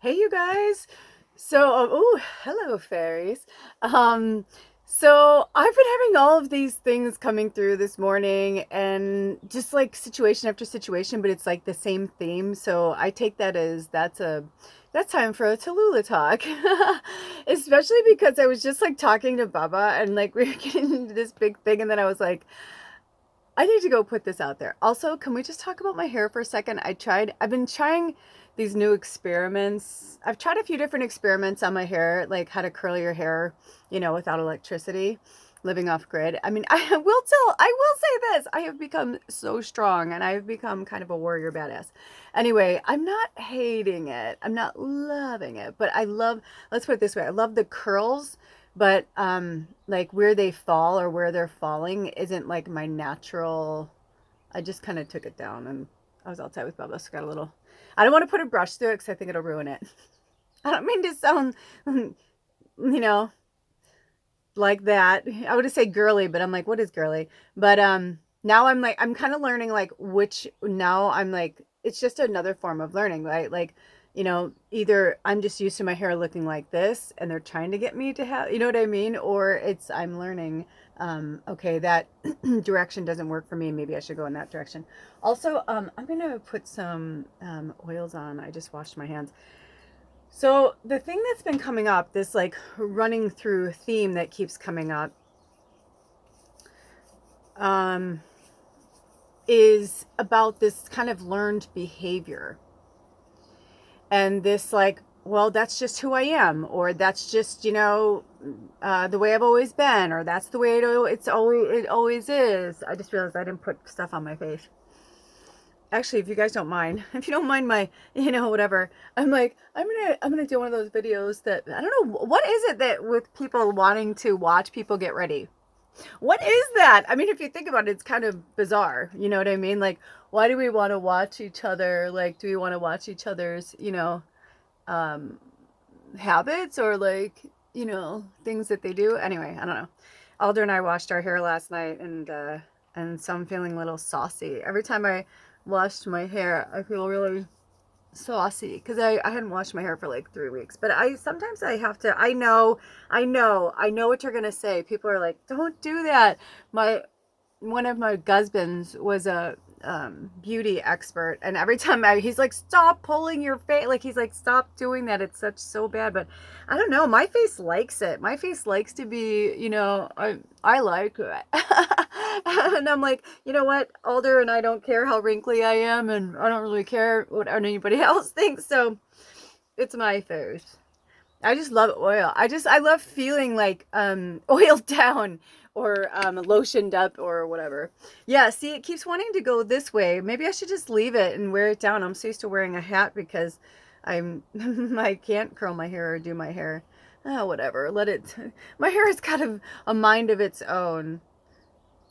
Hey, you guys. Oh, hello, fairies. Um, so I've been having all of these things coming through this morning and just like situation after situation, but it's like the same theme. So I take that as that's time for a Tallulah talk. Especially because I was just like talking to Baba and like we were getting into this big thing, and then I was like, I need to go put this out there. Also, can we just talk about my hair for a second? I've been trying these new experiments. I've tried a few different experiments on my hair, like how to curl your hair, without electricity, living off grid. I mean, I will say this. I have become so strong and I've become kind of a warrior badass. Anyway, I'm not hating it. I'm not loving it, but let's put it this way. I love the curls, but like where they fall or where they're falling isn't like my natural. I just kind of took it down, and I was outside with Bubba, so got a little. I don't want to put a brush through it because I think it'll ruin it. I don't mean to sound know like that. I would say girly, but I'm like, what is girly? But now I'm kind of learning like which. Now I'm like, it's just another form of learning, right? Like, either I'm just used to my hair looking like this and they're trying to get me to have, you know what I mean? Or it's I'm learning, okay, that direction doesn't work for me. Maybe I should go in that direction. Also, I'm gonna put some oils on. I just washed my hands. So the thing that's been coming up, this like running through theme that keeps coming up, um, is about this kind of learned behavior. And this like, well, that's just who I am, or that's just, the way I've always been, or that's the way it always is. I just realized I didn't put stuff on my face. Actually, if you guys don't mind, if you don't mind my, whatever, I'm gonna do one of those videos that I don't know what is it that with people wanting to watch people get ready. What is that? I mean, if you think about it, it's kind of bizarre. You know what I mean? Like, why do we want to watch each other? Like, do we want to watch each other's, um, habits or like, things that they do? Anyway, I don't know. Alder and I washed our hair last night, and so I'm feeling a little saucy. Every time I washed my hair, I feel really saucy because I hadn't washed my hair for like 3 weeks. But I sometimes I have to. I know what you're gonna say. People are like, don't do that. My One of my husbands was a beauty expert, and every time he's like, stop pulling your face, like he's like, stop doing that, it's such so bad. But I don't know, my face likes it. My face likes to be, I like it. And I'm like, you know what, Alder, and I don't care how wrinkly I am, and I don't really care what anybody else thinks, so it's my face. I just love oil. I love feeling like oiled down or lotioned up or whatever. Yeah, see, it keeps wanting to go this way. Maybe I should just leave it and wear it down. I'm so used to wearing a hat because I'm I can't curl my hair or do my hair. Oh, whatever. Let it. My hair has got a mind of its own.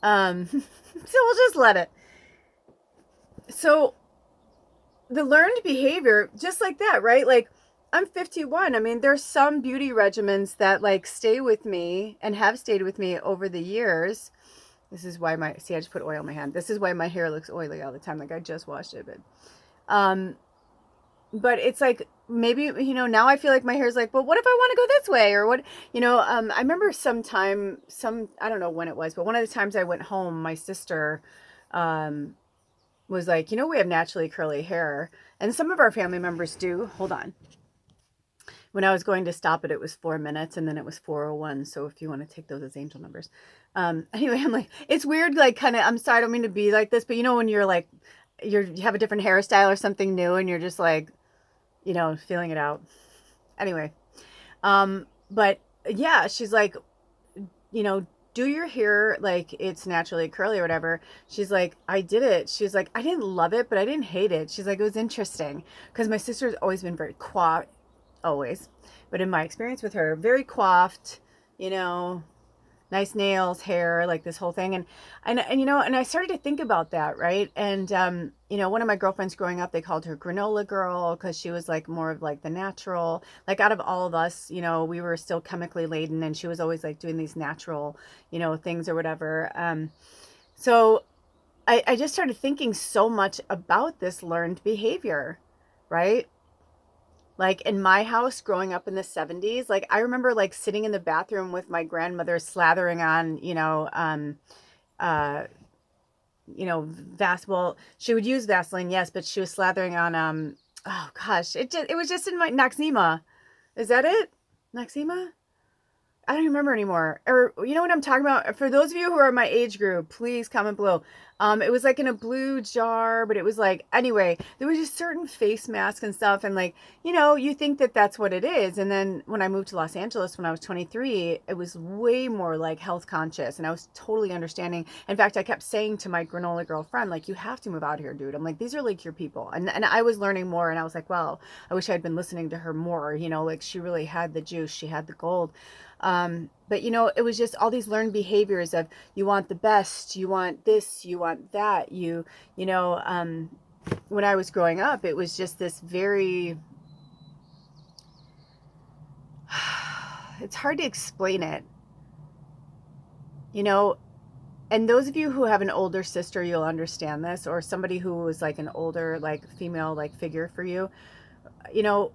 So we'll just let it. So the learned behavior, just like that, right? Like, I'm 51. I mean, there's some beauty regimens that like stay with me and have stayed with me over the years. This is why I just put oil on my hand. This is why my hair looks oily all the time. Like I just washed it, um, but it's like maybe, now I feel like my hair's like, well, what if I want to go this way or what, I remember I don't know when it was, but one of the times I went home, my sister, um, was like, we have naturally curly hair, and some of our family members do. Hold on. When I was going to stop it, it was 4 minutes, and then it was 4:01. So if you want to take those as angel numbers, anyway, I'm like, it's weird, like kind of. I'm sorry, I don't mean to be like this, but when you're like, you have a different hairstyle or something new, and you're just like, feeling it out. Anyway, but yeah, she's like, you know, do your hair like it's naturally curly or whatever. She's like, I did it. She's like, I didn't love it, but I didn't hate it. She's like, it was interesting because my sister's always been very quiet, always. But in my experience with her, very coiffed, you know, nice nails, hair, like this whole thing. And I started to think about that, right? And one of my girlfriends growing up, they called her granola girl because she was like more of like the natural, like out of all of us, we were still chemically laden, and she was always like doing these natural, things or whatever. So I just started thinking so much about this learned behavior, right? Like in my house growing up in the 70s, like I remember like sitting in the bathroom with my grandmother slathering on, uh, well, she would use Vaseline, yes, but she was slathering on, oh gosh, it was just in my Noxzema. Is that it? Noxzema? I don't remember anymore. Or you know what I'm talking about? For those of you who are my age group, please comment below. It was like in a blue jar, but it was like, anyway, there was just certain face masks and stuff. And like, you think that that's what it is. And then when I moved to Los Angeles when I was 23, it was way more like health conscious. And I was totally understanding. In fact, I kept saying to my granola girlfriend, like, you have to move out here, dude. I'm like, these are like your people. And I was learning more. And I was like, wow, I wish I'd been listening to her more. Like she really had the juice. She had the gold. But it was just all these learned behaviors of you want the best, you want this, you want that, when I was growing up, it was just this very, it's hard to explain it, you know, and those of you who have an older sister, you'll understand this, or somebody who was like an older, like female, like figure for you, you know,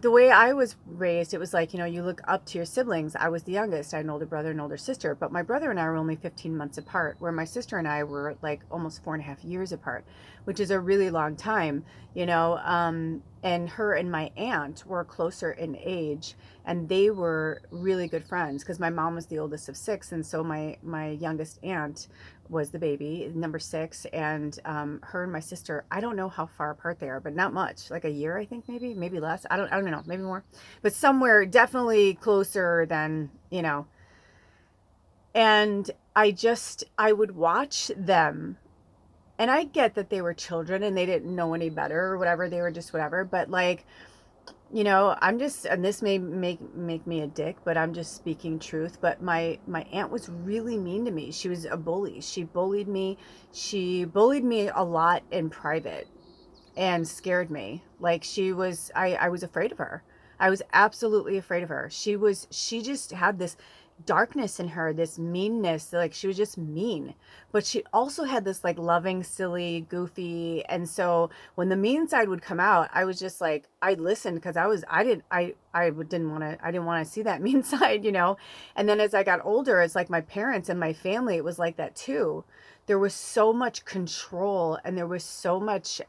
the way I was raised, it was like, you look up to your siblings. I was the youngest. I had an older brother and older sister, but my brother and I were only 15 months apart, where my sister and I were like almost 4.5 years apart, which is a really long time, and her and my aunt were closer in age, and they were really good friends because my mom was the oldest of six. And so my youngest aunt was the baby, number six, and her and my sister, I don't know how far apart they are, but not much, like a year, I think, maybe less. I don't know, maybe more, but somewhere definitely closer than, and I would watch them, and I get that they were children and they didn't know any better or whatever, they were just whatever, but like, I'm just, and this may make me a dick, but I'm just speaking truth. But my aunt was really mean to me. She was a bully. She bullied me. She bullied me a lot in private and scared me. Like I was afraid of her. I was absolutely afraid of her. She just had this darkness in her, this meanness, like she was just mean. But she also had this like loving, silly, goofy. And so when the mean side would come out, I was just like, I listened because I didn't want to see that mean side, And then as I got older, it's like my parents and my family, it was like that too. There was so much control, and there was so much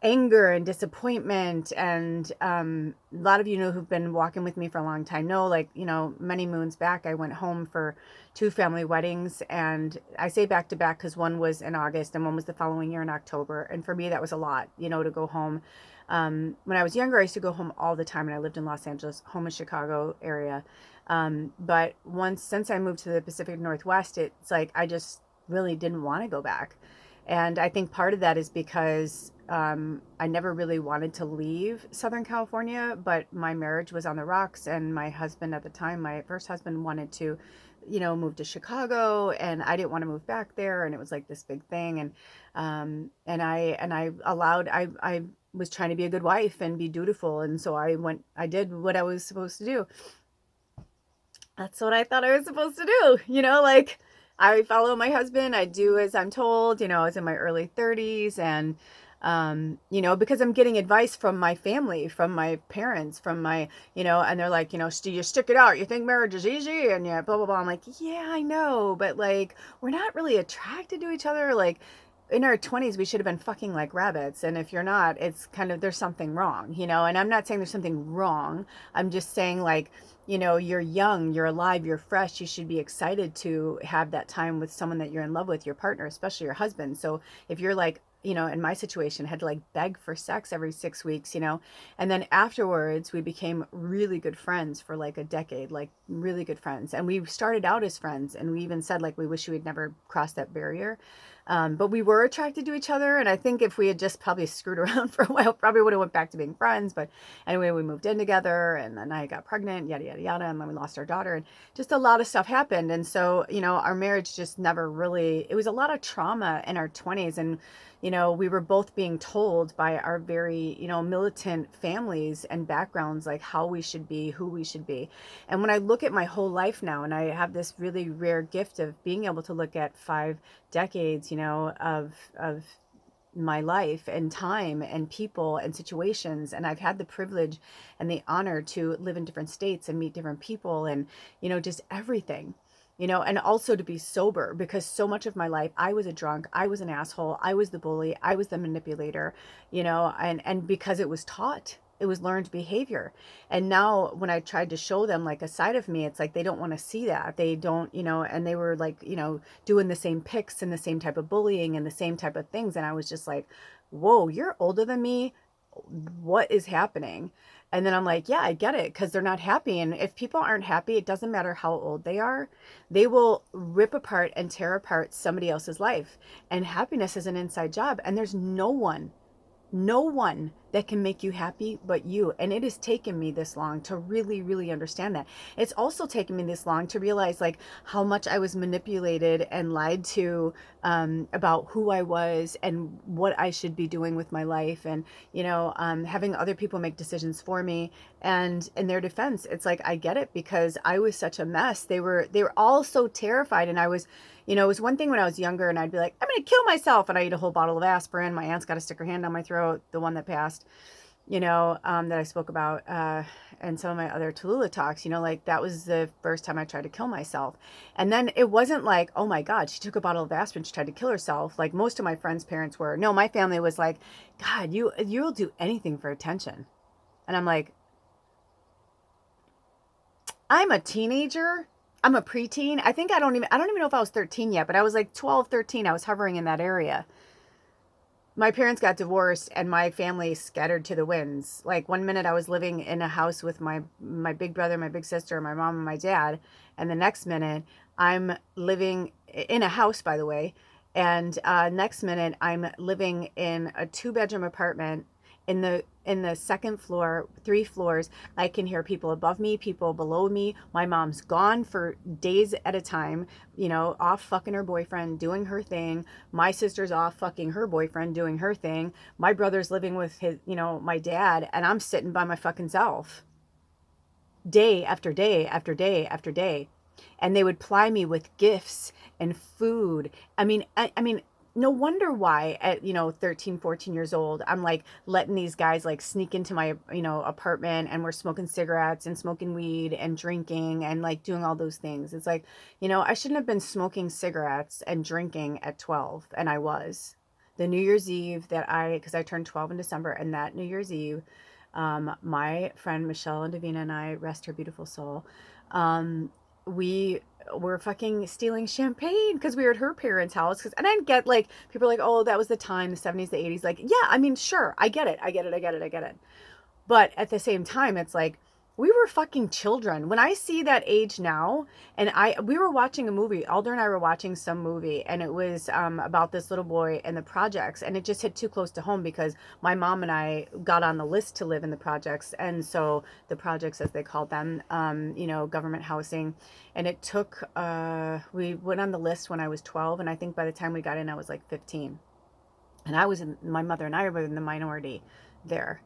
anger and disappointment. And a lot of who've been walking with me for a long time know, like, many moons back, I went home for 2 family weddings. And I say back to back because one was in August and one was the following year in October. And for me, that was a lot, to go home. When I was younger, I used to go home all the time, and I lived in Los Angeles, home in Chicago area. But since I moved to the Pacific Northwest, it's like I just really didn't want to go back. And I think part of that is because I never really wanted to leave Southern California, but my marriage was on the rocks, and my husband at the time, my first husband, wanted to, move to Chicago, and I didn't want to move back there, and it was like this big thing, I was trying to be a good wife and be dutiful, and so I did what I was supposed to do. That's what I thought I was supposed to do, like I follow my husband, I do as I'm told. I was in my early 30s, and because I'm getting advice from my family, from my parents, from my, and they're like, you stick it out, you think marriage is easy, and yeah, blah blah blah. I'm like, yeah, I know, but like we're not really attracted to each other. Like in our 20s, we should have been fucking like rabbits, and if you're not, it's kind of, there's something wrong, and I'm not saying there's something wrong. I'm just saying, like, you're young, you're alive, you're fresh, you should be excited to have that time with someone that you're in love with, your partner, especially your husband. So if you're like, in my situation, had to like beg for sex every 6 weeks, and then afterwards we became really good friends for like a decade, like really good friends. And we started out as friends, and we even said like we wish we had never crossed that barrier. But we were attracted to each other, and I think if we had just probably screwed around for a while, probably would have went back to being friends. But anyway, we moved in together, and then I got pregnant, yada yada yada, and then we lost our daughter, and just a lot of stuff happened. And so our marriage just never really, it was a lot of trauma in our 20s. And we were both being told by our very, militant families and backgrounds, like how we should be, who we should be. And when I look at my whole life now, and I have this really rare gift of being able to look at 5 decades, of my life and time and people and situations. And I've had the privilege and the honor to live in different states and meet different people and, just everything, and also to be sober, because so much of my life I was a drunk, I was an asshole, I was the bully, I was the manipulator, and because it was taught, it was learned behavior. And now when I tried to show them like a side of me, it's like they don't want to see that. They don't, and they were like, doing the same pics and the same type of bullying and the same type of things. And I was just like, whoa, you're older than me. What is happening? And then I'm like, yeah, I get it, because they're not happy. And if people aren't happy, it doesn't matter how old they are, they will rip apart and tear apart somebody else's life. And happiness is an inside job. And there's no one that can make you happy but you. And it has taken me this long to really, really understand that. It's also taken me this long to realize like how much I was manipulated and lied to, about who I was and what I should be doing with my life. And, having other people make decisions for me. And in their defense, it's like, I get it, because I was such a mess. They were all so terrified. And I was, it was one thing when I was younger and I'd be like, I'm going to kill myself. And I eat a whole bottle of aspirin. My aunt's got to stick her hand down my throat, the one that passed, that I spoke about, and some of my other Tallulah talks, like that was the first time I tried to kill myself. And then it wasn't like, oh my God, she took a bottle of aspirin, she tried to kill herself. Like most of my friends' parents were. No, my family was like, God, you'll do anything for attention. And I'm like, I'm a teenager. I'm a preteen. I don't even know if I was 13 yet, but I was like 12, 13. I was hovering in that area. My parents got divorced and my family scattered to the winds. Like one minute I was living in a house with my big brother, my big sister, my mom and my dad, and the next minute I'm living in a house, by the way, and next minute I'm living in a 2-bedroom apartment in the second floor, 3 floors. I can hear people above me, people below me. My mom's gone for days at a time, off fucking her boyfriend, doing her thing. My sister's off fucking her boyfriend, doing her thing. My brother's living with his, my dad, and I'm sitting by my fucking self. Day after day after day after day. And they would ply me with gifts and food. I mean, no wonder why at 13, 14 years old I'm like letting these guys like sneak into my apartment, and we're smoking cigarettes and smoking weed and drinking and like doing all those things. It's like, I shouldn't have been smoking cigarettes and drinking at 12, and I was. The New Year's Eve because I turned 12 in December, and that New Year's Eve, my friend Michelle and Davina and I, rest her beautiful soul, we were fucking stealing champagne because we were at her parents' house. And I get like, people are like, oh, that was the time, the 70s, the 80s. Like, yeah, I mean, sure, I get it. But at the same time, it's like, we were fucking children. When I see that age now, and we were watching a movie, Alder and I were watching some movie, and it was about this little boy and the projects, and it just hit too close to home because my mom and I got on the list to live in the projects. And so the projects, as they called them, government housing, and it took, we went on the list when I was 12, and I think by the time we got in, I was like 15. And my mother and I were in the minority there,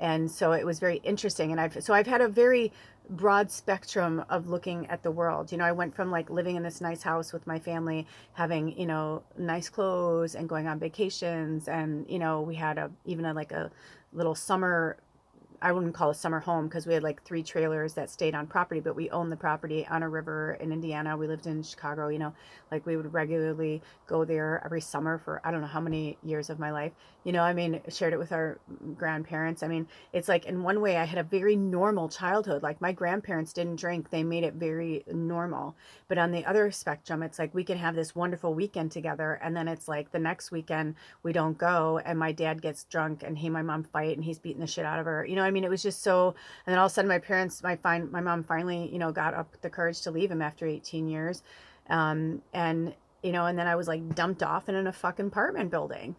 and so it was very interesting. And I've had a very broad spectrum of looking at the world. I went from like living in this nice house with my family, having, nice clothes and going on vacations. And, we had even a little summer, I wouldn't call it a summer home, because we had like 3 trailers that stayed on property, but we owned the property on a river in Indiana. We lived in Chicago, like we would regularly go there every summer for I don't know how many years of my life. Shared it with our grandparents. It's like in one way I had a very normal childhood. Like my grandparents didn't drink. They made it very normal. But on the other spectrum, it's like we can have this wonderful weekend together, and then it's like the next weekend we don't go, and my dad gets drunk and he and my mom fight and he's beating the shit out of her. It was just so. And then all of a sudden my mom finally, got up the courage to leave him after 18 years. And then I was like dumped off in a fucking apartment building.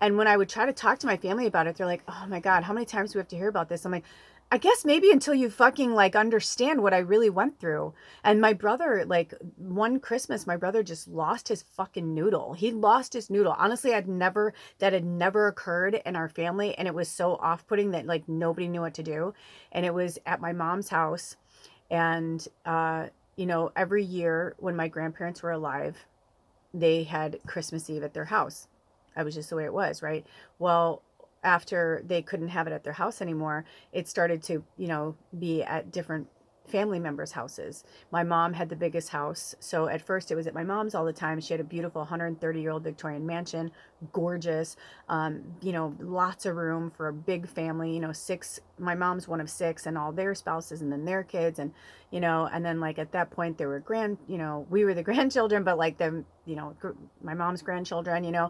And when I would try to talk to my family about it, they're like, oh my God, how many times do we have to hear about this? I'm like, I guess maybe until you fucking like understand what I really went through. And my brother, like one Christmas, my brother just lost his fucking noodle. He lost his noodle. Honestly, that had never occurred in our family. And it was so off-putting that like nobody knew what to do. And it was at my mom's house. And, every year when my grandparents were alive, they had Christmas Eve at their house. That was just the way it was, right? Well, after they couldn't have it at their house anymore, it started to, be at different family members' houses. My mom had the biggest house. So at first it was at my mom's all the time. She had a beautiful 130-year-old Victorian mansion, gorgeous, lots of room for a big family, six, my mom's one of six, and all their spouses and then their kids. And then like at that point there were we were the grandchildren, but like them, my mom's grandchildren.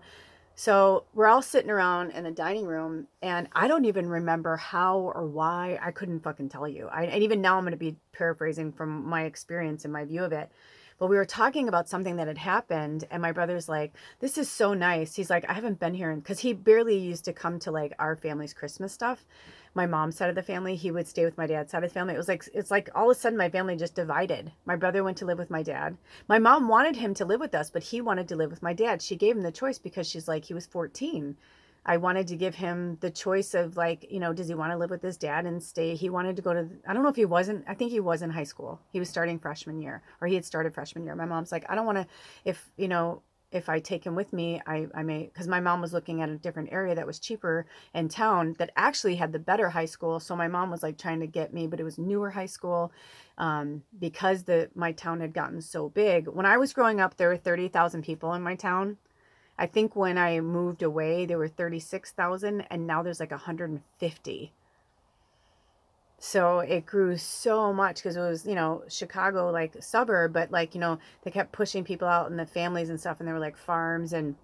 So we're all sitting around in the dining room, and I don't even remember how or why. I couldn't fucking tell you. And even now I'm going to be paraphrasing from my experience and my view of it. But we were talking about something that had happened, and my brother's like, "This is so nice." He's like, "I haven't been here," because he barely used to come to like our family's Christmas stuff. My mom's side of the family, he would stay with my dad's side of the family. It's like all of a sudden my family just divided. My brother went to live with my dad. My mom wanted him to live with us, but he wanted to live with my dad. She gave him the choice because she's like, he was 14. I wanted to give him the choice of like, does he want to live with his dad and stay? He wanted to go to, I don't know if he wasn't, I think he was in high school. He was starting freshman year, or he had started freshman year. My mom's like, I don't want to, if I take him with me, I may, because my mom was looking at a different area that was cheaper in town that actually had the better high school. So my mom was like trying to get me, but it was newer high school, because my town had gotten so big. When I was growing up, there were 30,000 people in my town. I think when I moved away, there were 36,000, and now there's like 150. So it grew so much because it was, Chicago, like suburb, but like, they kept pushing people out and the families and stuff, and there were like farms. And,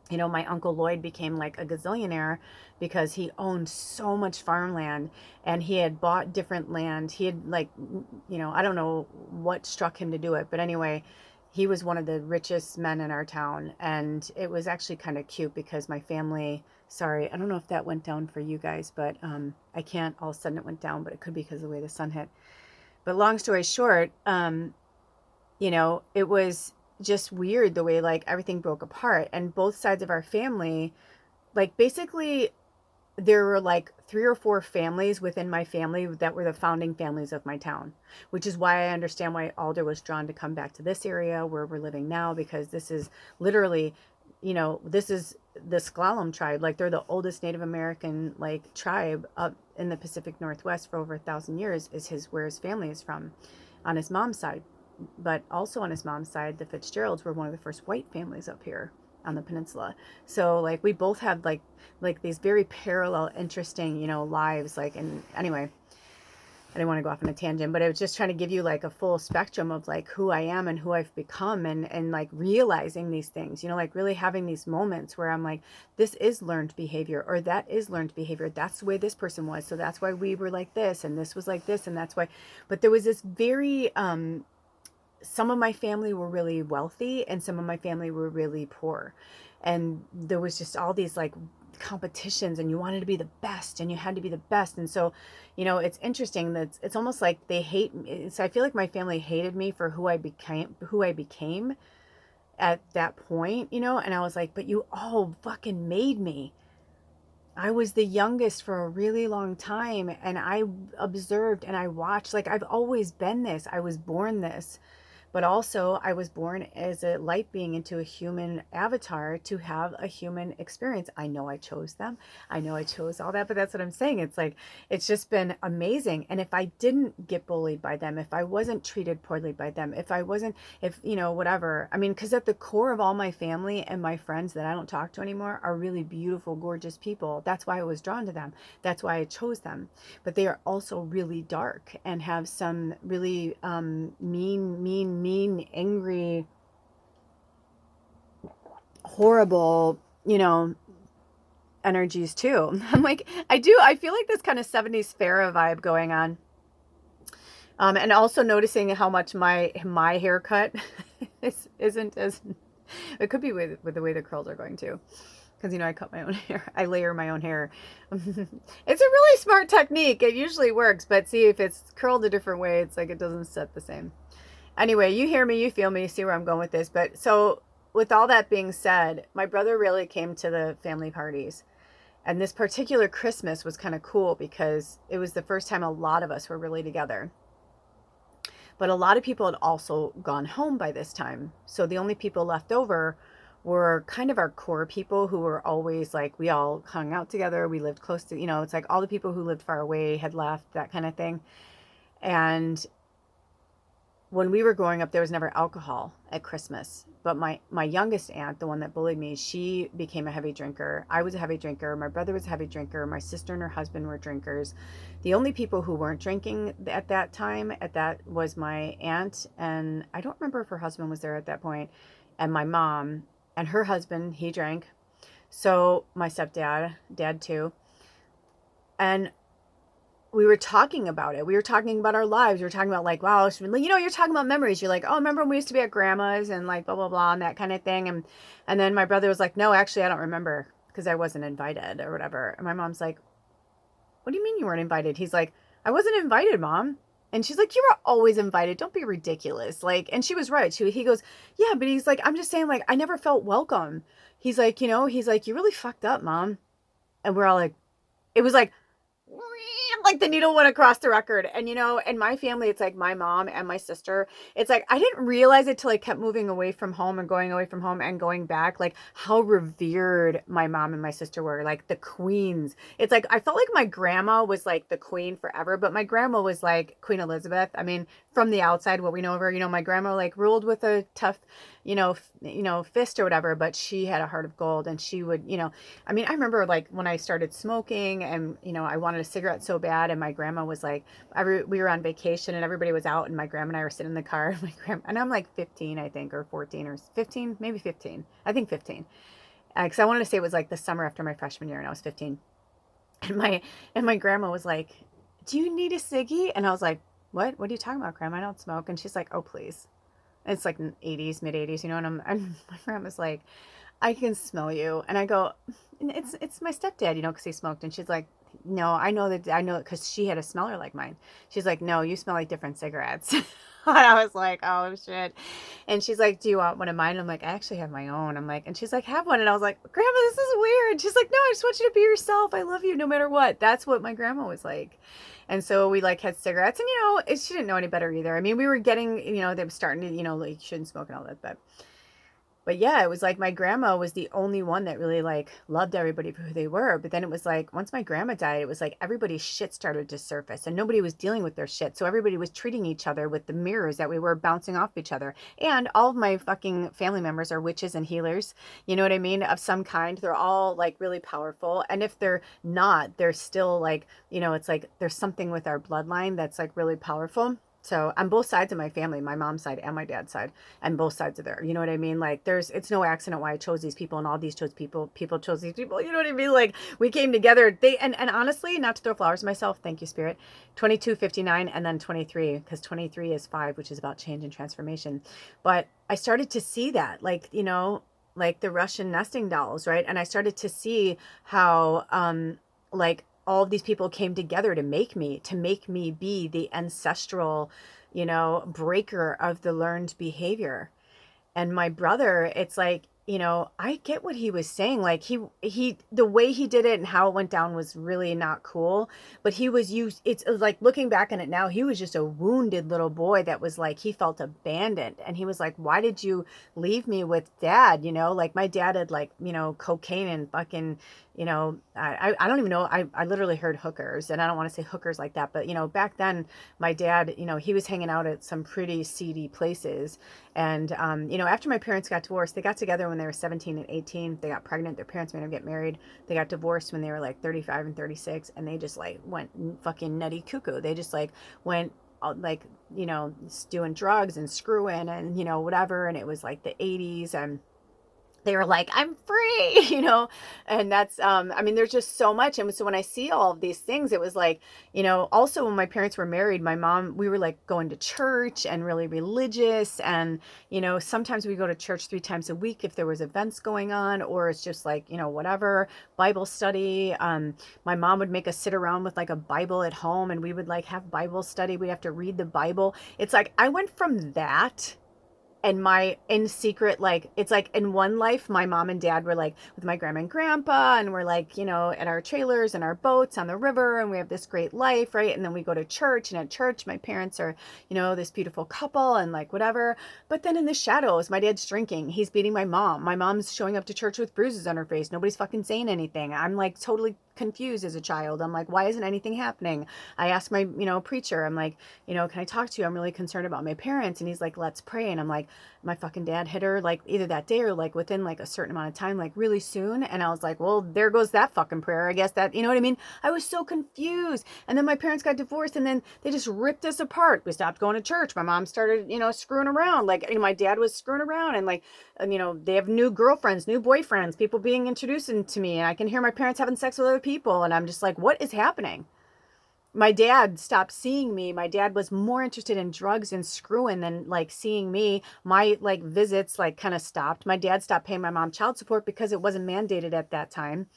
my Uncle Lloyd became like a gazillionaire because he owned so much farmland, and he had bought different land. He had like, I don't know what struck him to do it, but anyway, he was one of the richest men in our town. And it was actually kind of cute because my family, sorry, I don't know if that went down for you guys, but I can't, all of a sudden it went down, but it could be because of the way the sun hit. But long story short, it was just weird the way like everything broke apart, and both sides of our family, like basically there were like 3 or 4 families within my family that were the founding families of my town, which is why I understand why Alder was drawn to come back to this area where we're living now, because this is literally, this is the Sklallam tribe. Like they're the oldest Native American like tribe up in the Pacific Northwest for over 1,000 years where his family is from on his mom's side. But also on his mom's side, the Fitzgeralds were one of the first white families up here on the peninsula. So like we both have like these very parallel, interesting, lives. Like, and anyway, I didn't want to go off on a tangent, but I was just trying to give you like a full spectrum of like who I am and who I've become, and like realizing these things, like really having these moments where I'm like, this is learned behavior, or that is learned behavior. That's the way this person was. So that's why we were like this, and this was like this, and that's why. But there was this very, some of my family were really wealthy and some of my family were really poor. And there was just all these like competitions, and you wanted to be the best and you had to be the best. And so, it's interesting that it's almost like they hate me. So I feel like my family hated me for who I became at that point, and I was like, but you all fucking made me. I was the youngest for a really long time, and I observed and I watched. Like I've always been this. I was born this. But also, I was born as a light being into a human avatar to have a human experience. I know I chose them. I know I chose all that, but that's what I'm saying. It's like, it's just been amazing. And if I didn't get bullied by them, if I wasn't treated poorly by them, whatever. I mean, because at the core of all my family and my friends that I don't talk to anymore are really beautiful, gorgeous people. That's why I was drawn to them. That's why I chose them. But they are also really dark and have some really mean, angry, horrible, energies too. I'm like, I feel like this kind of 70s Farrah vibe going on. And also noticing how much my haircut isn't as, it could be with the way the curls are going too. Because, I cut my own hair. I layer my own hair. It's a really smart technique. It usually works. But see, if it's curled a different way, it's like it doesn't set the same. Anyway, you hear me, you feel me, you see where I'm going with this. But so with all that being said, my brother really came to the family parties. And this particular Christmas was kind of cool because it was the first time a lot of us were really together. But a lot of people had also gone home by this time. So the only people left over were kind of our core people who were always like, we all hung out together. We lived close to, it's like all the people who lived far away had left, that kind of thing. And when we were growing up, there was never alcohol at Christmas. But my youngest aunt, the one that bullied me, she became a heavy drinker. I was a heavy drinker. My brother was a heavy drinker. My sister and her husband were drinkers. The only people who weren't drinking at that time, was my aunt, and I don't remember if her husband was there at that point, and my mom, and her husband, he drank. So my stepdad, dad too. And we were talking about it. We were talking about our lives. We were talking about like, wow, you're talking about memories. You're like, oh, remember when we used to be at grandma's and like blah, blah, blah, and that kind of thing. And then my brother was like, no, actually, I don't remember because I wasn't invited or whatever. And my mom's like, what do you mean you weren't invited? He's like, I wasn't invited, Mom. And she's like, you were always invited. Don't be ridiculous. Like, and she was right. He goes, yeah, but he's like, I'm just saying, like, I never felt welcome. He's like, he's like, you really fucked up, Mom. And we're all like, it was like the needle went across the record. And in my family, it's like my mom and my sister, it's like I didn't realize it till I kept moving away from home and going away from home and going back, like how revered my mom and my sister were, like the queens. It's like I felt like my grandma was like the queen forever, but my grandma was like Queen Elizabeth. I mean, from the outside, what we know of her, my grandma like ruled with a tough fist or whatever, but she had a heart of gold. And she would, I mean, I remember like when I started smoking and, I wanted a cigarette so bad. And my grandma was like, we were on vacation and everybody was out and my grandma and I were sitting in the car. And I'm like 15, I think, or 14 or 15, maybe 15. I think 15. Because I wanted to say it was like the summer after my freshman year and I was 15. And my grandma was like, do you need a ciggy? And I was like, what are you talking about, Grandma? I don't smoke. And she's like, oh, please. And it's like 80s, mid 80s, and my grandma's like, I can smell you. And I go, it's my stepdad, because he smoked. And she's like, no, I know because she had a smeller like mine. She's like, no, you smell like different cigarettes. And I was like, oh shit. And she's like, do you want one of mine? I'm like, I actually have my own. I'm like, and she's like, have one. And I was like, Grandma, this is weird. She's like, no, I just want you to be yourself. I love you no matter what. That's what my grandma was like. And so we like had cigarettes and, she didn't know any better either. I mean, we were getting, they were starting to, like you shouldn't smoke and all that, but yeah, it was like my grandma was the only one that really like loved everybody for who they were. But then it was like, once my grandma died, it was like everybody's shit started to surface and nobody was dealing with their shit. So everybody was treating each other with the mirrors that we were bouncing off each other. And all of my fucking family members are witches and healers. You know what I mean? Of some kind. They're all like really powerful. And if they're not, they're still like, it's like there's something with our bloodline that's like really powerful. So on both sides of my family, my mom's side and my dad's side, and both sides of there, you know what I mean? Like it's no accident why I chose these people and all these chose people chose these people, you know what I mean? Like we came together, and honestly, not to throw flowers myself, thank you, Spirit, 22, 59, and then 23, because 23 is 5, which is about change and transformation. But I started to see that, like, like the Russian nesting dolls, right? And I started to see how, like, all of these people came together to make me be the ancestral, breaker of the learned behavior. And my brother, it's like, I get what he was saying. Like the way he did it and how it went down was really not cool, but he was used. It's like looking back on it now, he was just a wounded little boy that was like, he felt abandoned. And he was like, why did you leave me with Dad? Like my dad had like, cocaine and fucking, I don't even know. I literally heard hookers, and I don't want to say hookers like that, but back then my dad, he was hanging out at some pretty seedy places. And, after my parents got divorced, they got together when they were 17 and 18. They got pregnant. Their parents made them get married. They got divorced when they were like 35 and 36. And they just like went fucking nutty cuckoo. They just like went like, doing drugs and screwing and, whatever. And it was like the 80s, and they were like, I'm free, and that's, I mean, there's just so much. And so when I see all of these things, it was like, also when my parents were married, my mom, we were like going to church and really religious. And, sometimes we go to church 3 times a week if there was events going on, or it's just like, whatever, Bible study. My mom would make us sit around with like a Bible at home, and we would like have Bible study. We'd have to read the Bible. It's like, I went from that and my in secret, like, it's like in one life my mom and dad were like with my grandma and grandpa, and we're like, you know, at our trailers and our boats on the river, and we have this great life, right? And then we go to church, and at church my parents are, you know, this beautiful couple and like whatever. But then in the shadows, my dad's drinking, he's beating my mom's showing up to church with bruises on her face, nobody's fucking saying anything. I'm like totally confused as a child. I'm like, why isn't anything happening? I asked my, you know, preacher, I'm like, you know, can I talk to you? I'm really concerned about my parents. And he's like, let's pray. And I'm like, my fucking dad hit her like either that day or like within like a certain amount of time, like really soon. And I was like, well, there goes that fucking prayer. I guess that, you know what I mean? I was so confused. And then my parents got divorced, and then they just ripped us apart. We stopped going to church. My mom started, you know, screwing around. Like, you know, my dad was screwing around, and like, you know, they have new girlfriends, new boyfriends, people being introduced to me. And I can hear my parents having sex with other people. And I'm just like, what is happening? My dad stopped seeing me. My dad was more interested in drugs and screwing than like seeing me. My like visits like kind of stopped. My dad stopped paying my mom child support because it wasn't mandated at that time.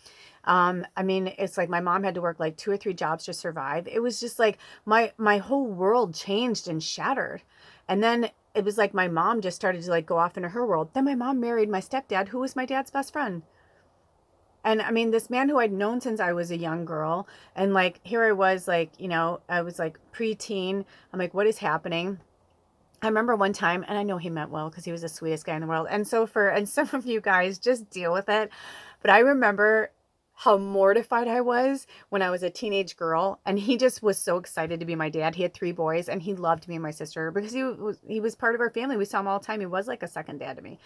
I mean, it's like my mom had to work like 2 or 3 jobs to survive. It was just like my whole world changed and shattered. And then it was like my mom just started to like go off into her world. Then my mom married my stepdad, who was my dad's best friend. And I mean, this man who I'd known since I was a young girl. And like, here I was, like, you know, I was like preteen. I'm like, what is happening? I remember one time, and I know he meant well because he was the sweetest guy in the world. And so and some of you guys just deal with it. But I remember how mortified I was when I was a teenage girl, and he just was so excited to be my dad. He had 3 boys, and he loved me and my sister because he was part of our family. We saw him all the time. He was like a second dad to me.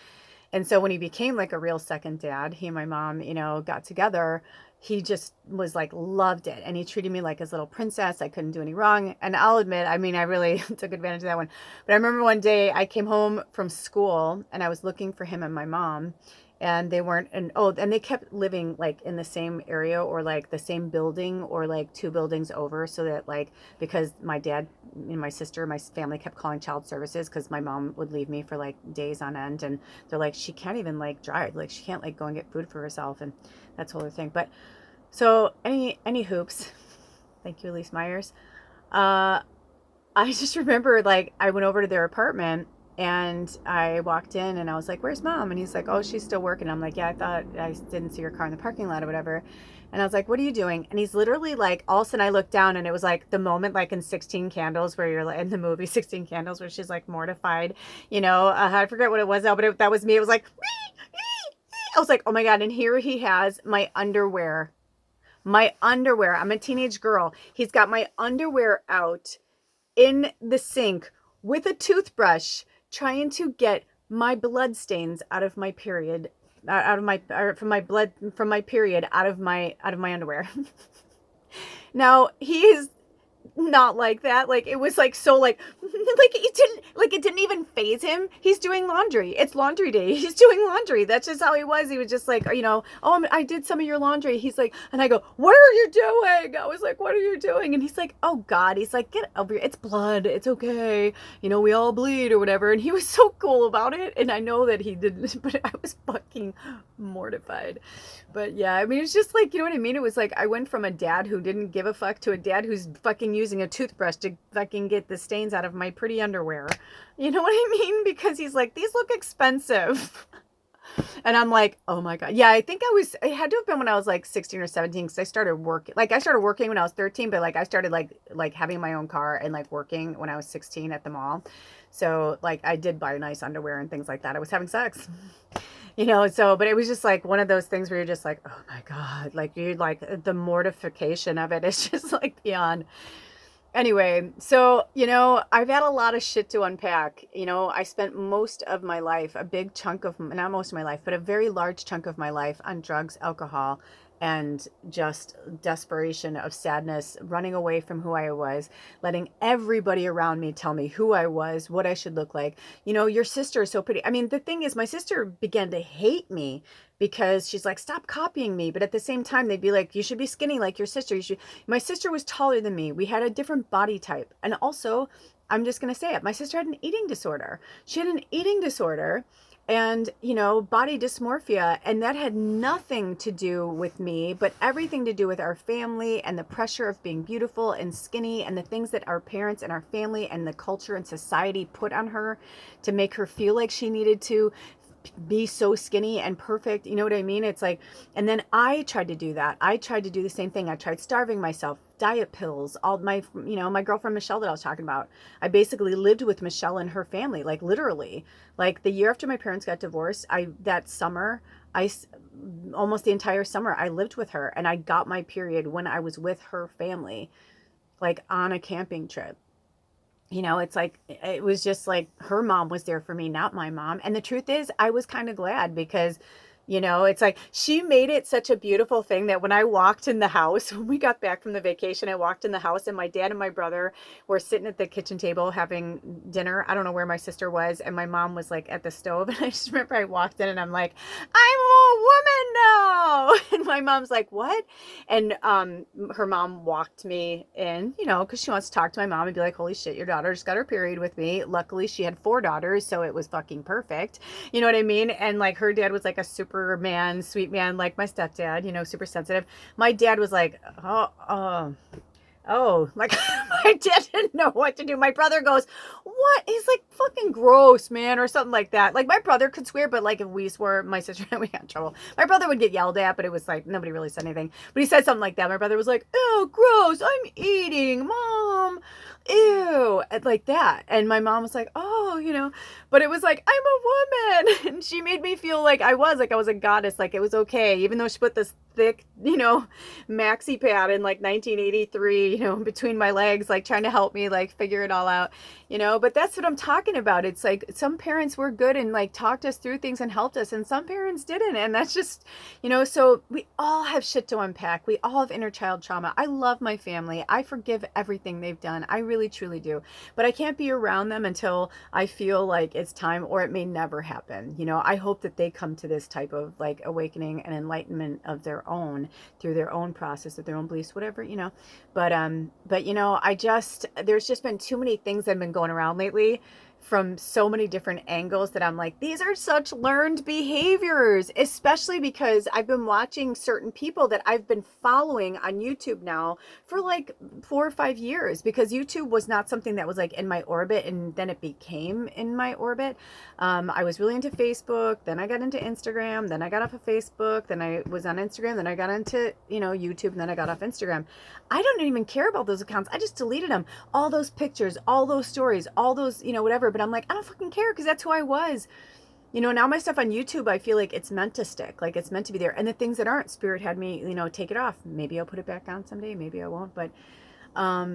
And so when he became like a real second dad, he and my mom, you know, got together. He just was like, loved it. And he treated me like his little princess. I couldn't do any wrong. And I'll admit, I mean, I really took advantage of that one. But I remember one day I came home from school, and I was looking for him and my mom. And they weren't, and they kept living like in the same area, or like the same building, or like 2 buildings over. So that like, because my dad and my sister, my family kept calling child services because my mom would leave me for like days on end. And they're like, she can't even like drive. Like, she can't like go and get food for herself. And that's whole other thing. But so any hoops. Thank you, Elise Myers. I just remember like I went over to their apartment, and I walked in, and I was like, where's mom? And he's like, oh, she's still working. I'm like, yeah, I thought I didn't see your car in the parking lot or whatever. And I was like, what are you doing? And he's literally like, all of a sudden I looked down, and it was like the moment like in 16 Candles, where you're like in the movie 16 Candles, where she's like mortified, you know, I forget what it was now, but that was me. It was like, I was like, oh my God. And here he has my underwear. I'm a teenage girl. He's got my underwear out in the sink with a toothbrush, trying to get my blood stains out of my period, from my period out of my underwear. Now he is not like that. Like, it was like so like it didn't even faze him. He's doing laundry. It's laundry day. He's doing laundry. That's just how he was. He was just like, you know, oh, I did some of your laundry. He's like, and I go, what are you doing? I was like, what are you doing? And he's like, oh God. He's like, get over here. It's blood. It's okay. You know, we all bleed or whatever. And he was so cool about it. And I know that he didn't, but I was fucking mortified. But yeah, I mean, it's just like, you know what I mean? It was like, I went from a dad who didn't give a fuck to a dad who's fucking using a toothbrush to fucking get the stains out of my pretty underwear. You know what I mean? Because he's like, these look expensive. And I'm like, oh my God. Yeah, I think it had to have been when I was like 16 or 17, because I started working. Like, I started working when I was 13, but like I started like having my own car and like working when I was 16 at the mall. So like I did buy nice underwear and things like that. I was having sex. You know, so, but it was just like one of those things where you're just like, oh my God, like you like the mortification of it is just like beyond. Anyway, so, you know, I've had a lot of shit to unpack. You know, I spent most of my life, a big chunk of, not most of my life, but a very large chunk of my life on drugs, alcohol, and just desperation of sadness, running away from who I was, letting everybody around me tell me who I was, what I should look like. You know, your sister is so pretty. I mean, the thing is, my sister began to hate me because she's like, stop copying me. But at the same time, they'd be like, you should be skinny like your sister. My sister was taller than me. We had a different body type. And also, I'm just going to say it, my sister had an eating disorder. She had an eating disorder. and, you know, body dysmorphia. And that had nothing to do with me, but everything to do with our family and the pressure of being beautiful and skinny and the things that our parents and our family and the culture and society put on her to make her feel like she needed to be so skinny and perfect. You know what I mean? It's like, and then I tried to do that. I tried to do the same thing. I tried starving myself, diet pills, all my, you know, my girlfriend Michelle that I was talking about. I basically lived with Michelle and her family, like literally. Like the year after my parents got divorced, that summer, almost the entire summer, I lived with her, and I got my period when I was with her family, like on a camping trip. You know, it's like, it was just like her mom was there for me, not my mom. And the truth is, I was kind of glad because, you know, it's like she made it such a beautiful thing that when I walked in the house, when we got back from the vacation, I walked in the house and my dad and my brother were sitting at the kitchen table having dinner. I don't know where my sister was. And my mom was like at the stove. And I just remember I walked in and I'm like, I'm a woman now. And my mom's like, what? And her mom walked me in, you know, because she wants to talk to my mom and be like, holy shit, your daughter just got her period with me. Luckily, she had 4 daughters, so it was fucking perfect. You know what I mean? And like her dad was like a Superman, sweet man, like my stepdad, you know, super sensitive. My dad was like, oh, like my dad didn't know what to do. My brother goes, what? He's like, fucking gross, man, or something like that. Like my brother could swear, but like if we swore, my sister and I, we got in trouble. My brother would get yelled at, but it was like, nobody really said anything. But he said something like that. My brother was like, ew, gross, I'm eating, mom, ew, like that. And my mom was like, oh, you know, but it was like, I'm a woman. And she made me feel like I was a goddess, like it was okay, even though she put this thick, you know, maxi pad in like 1983, you know, between my legs, like trying to help me like figure it all out, you know. But that's what I'm talking about. It's like some parents were good and like talked us through things and helped us, and some parents didn't. And that's just, you know, so we all have shit to unpack. We all have inner child trauma. I love my family. I forgive everything they've done. I really truly do. But I can't be around them until I feel like it's time, or it may never happen. You know, I hope that they come to this type of like awakening and enlightenment of their own through their own process of their own beliefs, whatever, you know. But you know, there's just been too many things that have been going around lately from so many different angles that I'm like, these are such learned behaviors, especially because I've been watching certain people that I've been following on YouTube now for like 4 or 5 years, because YouTube was not something that was like in my orbit, and then it became in my orbit. I was really into Facebook, then I got into Instagram, then I got off of Facebook, then I was on Instagram, then I got into, you know, YouTube, and then I got off Instagram. I don't even care about those accounts. I just deleted them. All those pictures, all those stories, all those, you know, whatever. But I'm like, I don't fucking care, because that's who I was. You know, now my stuff on YouTube, I feel like it's meant to stick. Like it's meant to be there. And the things that aren't, Spirit had me, you know, take it off. Maybe I'll put it back on someday. Maybe I won't. But,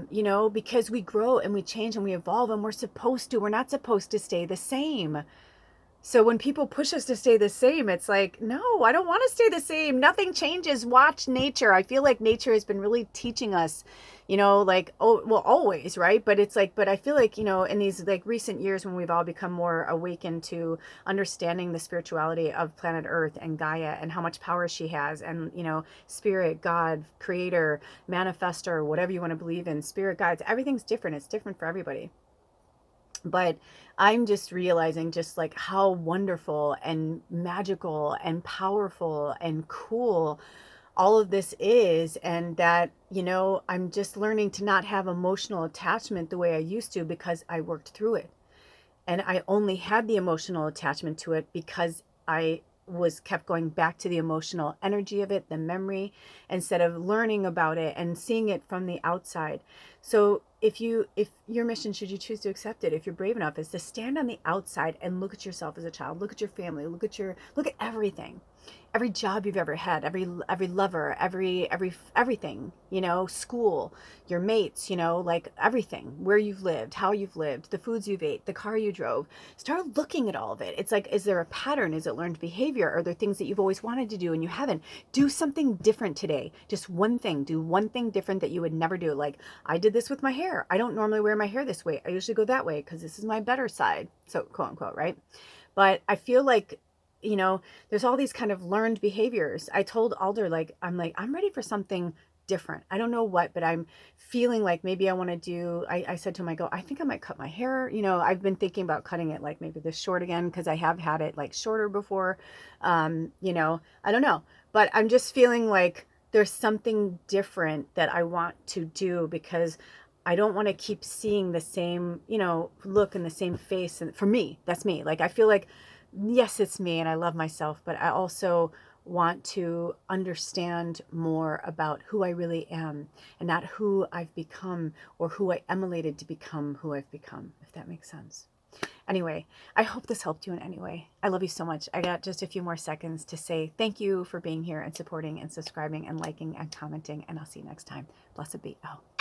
you know, because we grow and we change and we evolve, and we're supposed to. We're not supposed to stay the same. So when people push us to stay the same, it's like, no, I don't want to stay the same. Nothing changes. Watch nature. I feel like nature has been really teaching us, you know, like, oh, well, always, right? But it's like, but I feel like, you know, in these like recent years when we've all become more awakened to understanding the spirituality of planet Earth and Gaia and how much power she has, and, you know, spirit, God, creator, manifestor, whatever you want to believe in, spirit guides, everything's different. It's different for everybody. But I'm just realizing just like how wonderful and magical and powerful and cool all of this is, and that, you know, I'm just learning to not have emotional attachment the way I used to, because I worked through it. And I only had the emotional attachment to it because I was kept going back to the emotional energy of it, the memory, instead of learning about it and seeing it from the outside. So if your mission, should you choose to accept it, if you're brave enough, is to stand on the outside and look at yourself as a child, look at your family, look at everything, every job you've ever had, every lover, everything, you know, school, your mates, you know, like everything, where you've lived, how you've lived, the foods you've ate, the car you drove. Start looking at all of it. It's like, is there a pattern? Is it learned behavior? Are there things that you've always wanted to do and you haven't? Do something different today. Just one thing. Do one thing different that you would never do. Like, I did this with my hair. I don't normally wear my hair this way. I usually go that way because this is my better side. So, quote unquote, right? But I feel like, you know, there's all these kind of learned behaviors. I told Alder, like, I'm ready for something different. I don't know what, but I'm feeling like maybe I want to do, I said to him, I go, I think I might cut my hair. You know, I've been thinking about cutting it like maybe this short again, because I have had it like shorter before. You know, I don't know, but I'm just feeling like there's something different that I want to do, because I don't want to keep seeing the same, you know, look and the same face. And for me, that's me. Like, I feel like, yes, it's me and I love myself, but I also want to understand more about who I really am, and not who I've become or who I emulated to become who I've become, if that makes sense. Anyway, I hope this helped you in any way. I love you so much. I got just a few more seconds to say thank you for being here and supporting and subscribing and liking and commenting, and I'll see you next time. Blessed be. Oh.